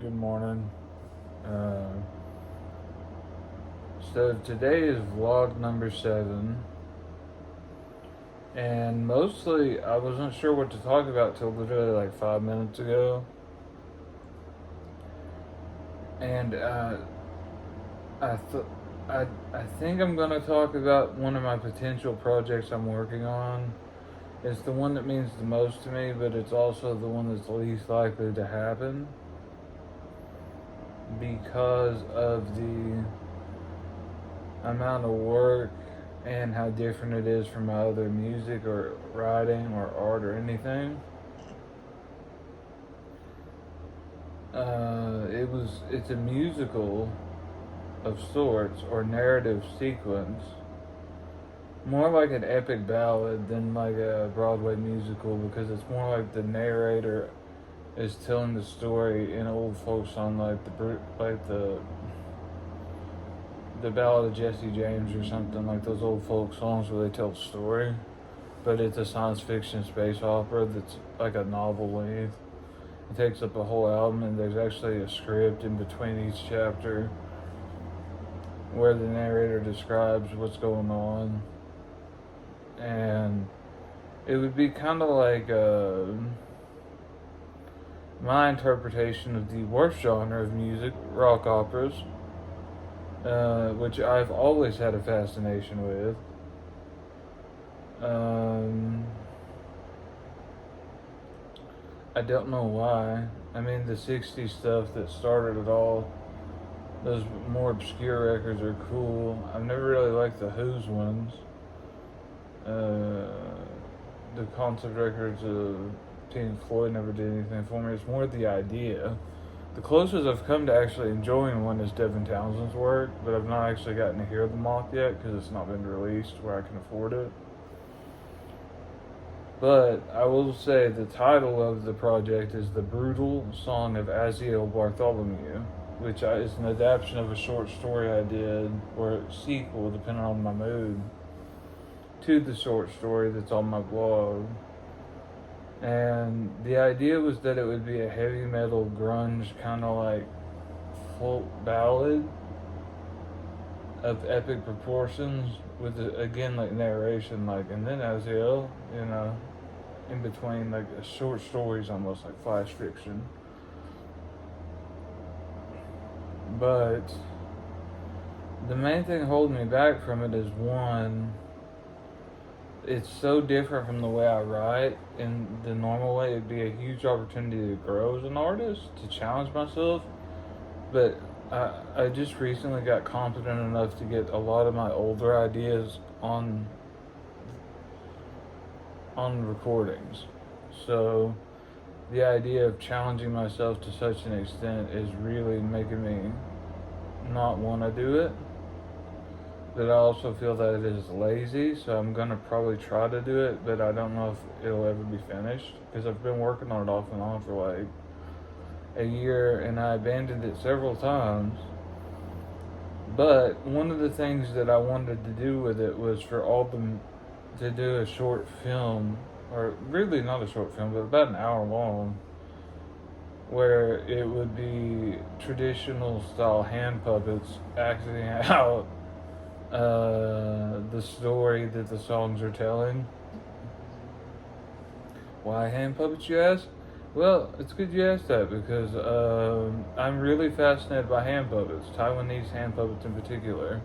Good morning. Uh, so today is vlog number 7, and mostly I wasn't sure what to talk about till literally like 5 minutes ago, and I th- I think I'm gonna talk about one of my potential projects I'm working on. It's the one that means the most to me, but it's also the one that's least likely to happen because of the amount of work and how different it is from my other music or writing or art or anything. It's a musical of sorts or narrative sequence, more like an epic ballad than like a Broadway musical, because it's more like the narrator is telling the story in old folk song, like the Ballad of Jesse James or something, like those old folk songs where they tell a story, but it's a science fiction space opera that's like a novel length. It takes up a whole album, and there's actually a script in between each chapter where the narrator describes what's going on. And it would be kind of like my interpretation of the worst genre of music, rock operas, which I've always had a fascination with. I don't know why. I mean, the 60s stuff that started it all, those more obscure records are cool. I've never really liked the Who's ones. The concept records of Pink Floyd never did anything for me. It's more the idea. The closest I've come to actually enjoying one is Devin Townsend's work, but I've not actually gotten to hear them all yet because it's not been released where I can afford it. But I will say the title of the project is The Brutal Song of Aziel Bartholomew, which is an adaptation of a short story I did, or a sequel, depending on my mood, to the short story that's on my blog. And the idea was that it would be a heavy metal grunge kind of like folk ballad of epic proportions with, again, like narration, like, and then Aziel, in between, like a short stories, almost like flash fiction. But the main thing holding me back from it is, one, it's so different from the way I write. In the normal way, it'd be a huge opportunity to grow as an artist, to challenge myself. But I just recently got confident enough to get a lot of my older ideas on recordings. So the idea of challenging myself to such an extent is really making me not want to do it. But I also feel that it is lazy, so I'm gonna probably try to do it, but I don't know if it'll ever be finished because I've been working on it off and on for like a year, and I abandoned it several times. But one of the things that I wanted to do with it was for all them to do a short film, or really not a short film, but about an hour long, where it would be traditional style hand puppets acting out the story that the songs are telling. Why hand puppets, you ask? Well, it's good you asked that because I'm really fascinated by hand puppets, Taiwanese hand puppets in particular.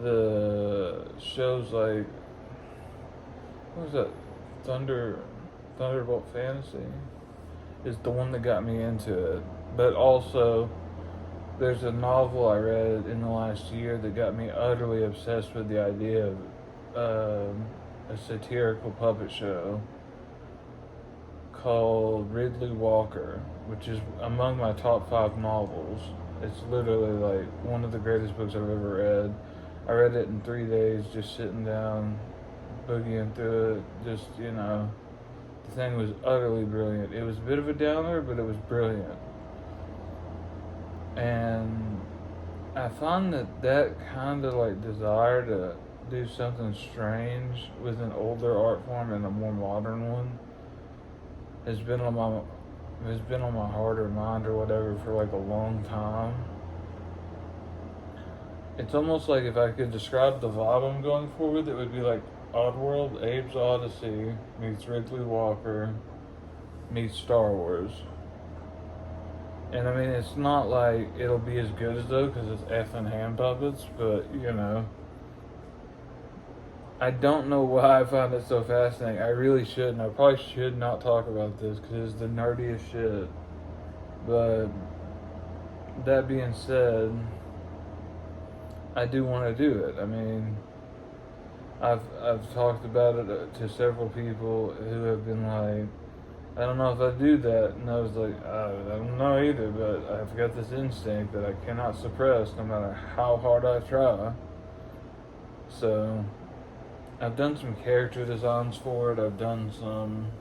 The shows like, what was that? Thunderbolt Fantasy is the one that got me into it. But also, there's a novel I read in the last year that got me utterly obsessed with the idea of a satirical puppet show called Ridley Walker, which is among my top 5 novels. It's literally like one of the greatest books I've ever read. I read it in 3 days, just sitting down, boogieing through it. The thing was utterly brilliant. It was a bit of a downer, but it was brilliant. And I find that kind of like desire to do something strange with an older art form and a more modern one has been on it's been on my heart or mind or whatever for like a long time. It's almost like if I could describe the vibe I'm going for with it would be like Oddworld, Abe's Odyssey meets Ridley Walker meets Star Wars. And I mean, it's not like it'll be as good as though because it's effing hand puppets, but you know, I don't know why I find it so fascinating. I really shouldn't. I probably should not talk about this because it's the nerdiest shit. But that being said, I do want to do it. I mean, I've talked about it to several people who have been like, I don't know if I do that, and I was like, I don't know either, but I've got this instinct that I cannot suppress no matter how hard I try. So, I've done some character designs for it. I've done some,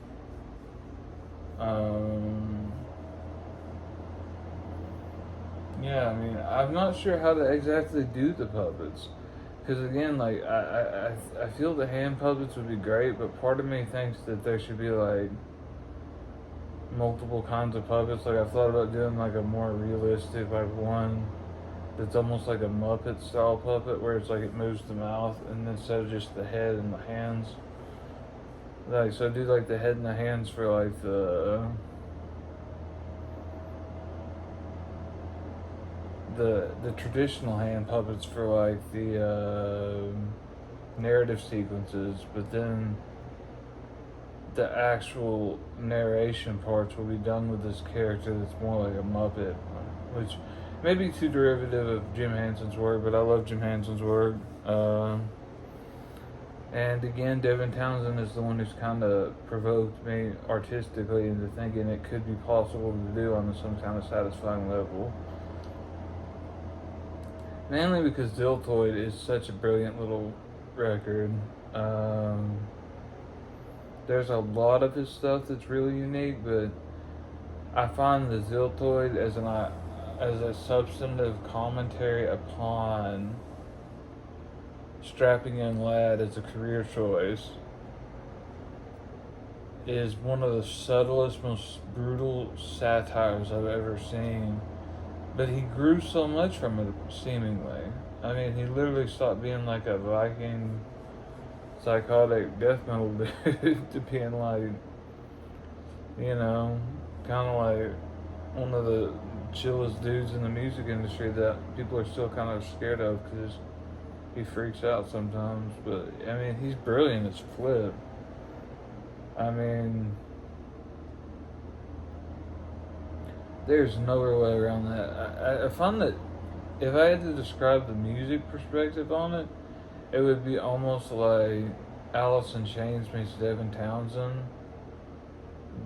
yeah, I mean, I'm not sure how to exactly do the puppets. Because again, like, I feel the hand puppets would be great, but part of me thinks that there should be, like, multiple kinds of puppets. Like, I've thought about doing, like, a more realistic, like, one that's almost like a Muppet style puppet where it's like it moves the mouth and instead of just the head and the hands. Like, so I do, like, the head and the hands for, like, the traditional hand puppets for like the narrative sequences, but then the actual narration parts will be done with this character that's more like a Muppet, which may be too derivative of Jim Henson's work, but I love Jim Henson's work. And again, Devin Townsend is the one who's kind of provoked me artistically into thinking it could be possible to do on some kind of satisfying level. Mainly because Ziltoid is such a brilliant little record. There's a lot of his stuff that's really unique, but I find the Ziltoid as a substantive commentary upon strapping young lad as a career choice is one of the subtlest, most brutal satires I've ever seen. But he grew so much from it, seemingly. I mean, he literally stopped being like a Viking psychotic death metal dude to being like, you know, kind of like one of the chillest dudes in the music industry that people are still kind of scared of because he freaks out sometimes. But, I mean, he's brilliant as flip. I mean, there's no other way around that. I find that if I had to describe the music perspective on it, it would be almost like Alice in Chains meets Devin Townsend.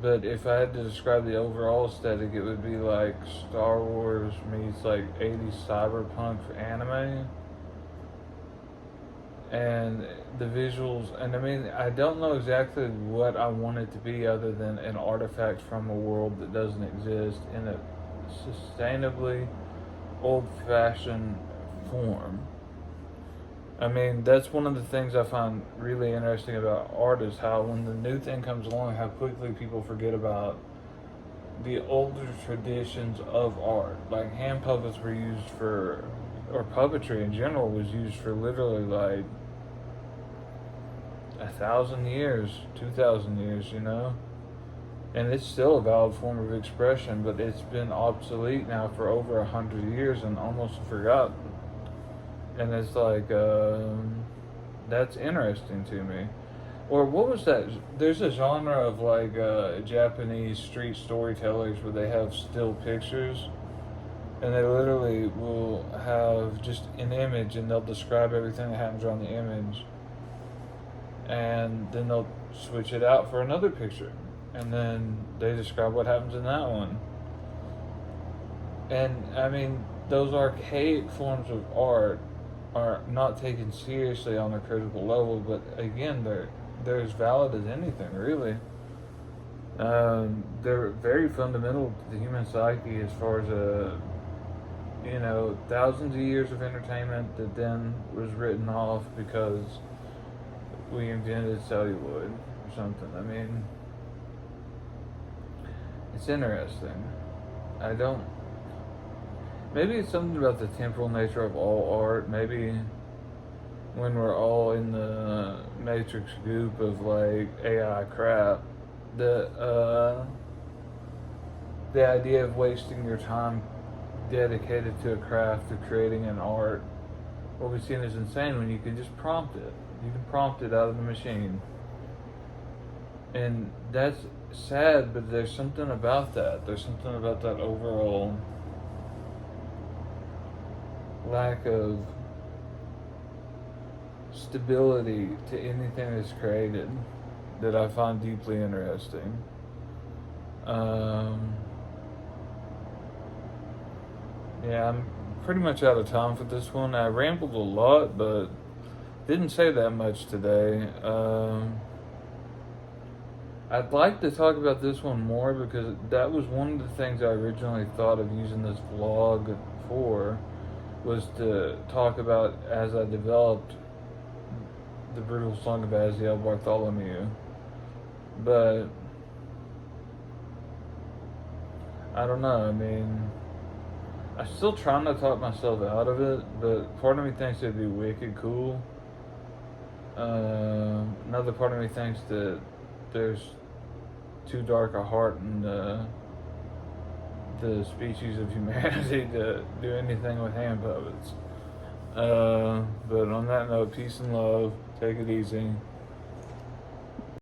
But if I had to describe the overall aesthetic, it would be like Star Wars meets like 80s cyberpunk for anime. And the visuals, and I mean, I don't know exactly what I want it to be other than an artifact from a world that doesn't exist in a sustainably old-fashioned form. I mean, that's one of the things I find really interesting about art is how when the new thing comes along, how quickly people forget about the older traditions of art. Like, hand puppets were used for, or puppetry in general was used for literally like 1,000 years, 2,000 years, you know? And it's still a valid form of expression, but it's been obsolete now for over 100 years and almost forgotten. And it's like, that's interesting to me. Or what was that? There's a genre of like Japanese street storytellers where they have still pictures and they literally will have just an image and they'll describe everything that happens around the image. And then they'll switch it out for another picture. And then they describe what happens in that one. And I mean, those archaic forms of art are not taken seriously on a critical level, but again, they're as valid as anything, really. They're very fundamental to the human psyche as far as thousands of years of entertainment that then was written off because we invented celluloid or something. I mean, It's interesting. I don't. Maybe it's something about the temporal nature of all art. Maybe when we're all in the matrix goop of like AI crap, the idea of wasting your time dedicated to a craft of creating an art will be seen as insane when you can just prompt it. You can prompt it out of the machine. And that's sad, but there's something about that. There's something about that overall lack of stability to anything that's created that I find deeply interesting. Yeah, I'm pretty much out of time for this one. I rambled a lot, but didn't say that much today. I'd like to talk about this one more because that was one of the things I originally thought of using this vlog for, was to talk about as I developed the brutal song of Aziel Bartholomew. But I don't know, I mean, I'm still trying to talk myself out of it, but part of me thinks it'd be wicked cool. Another part of me thinks that there's too dark a heart in the species of humanity to do anything with hand puppets. But on that note, peace and love. Take it easy.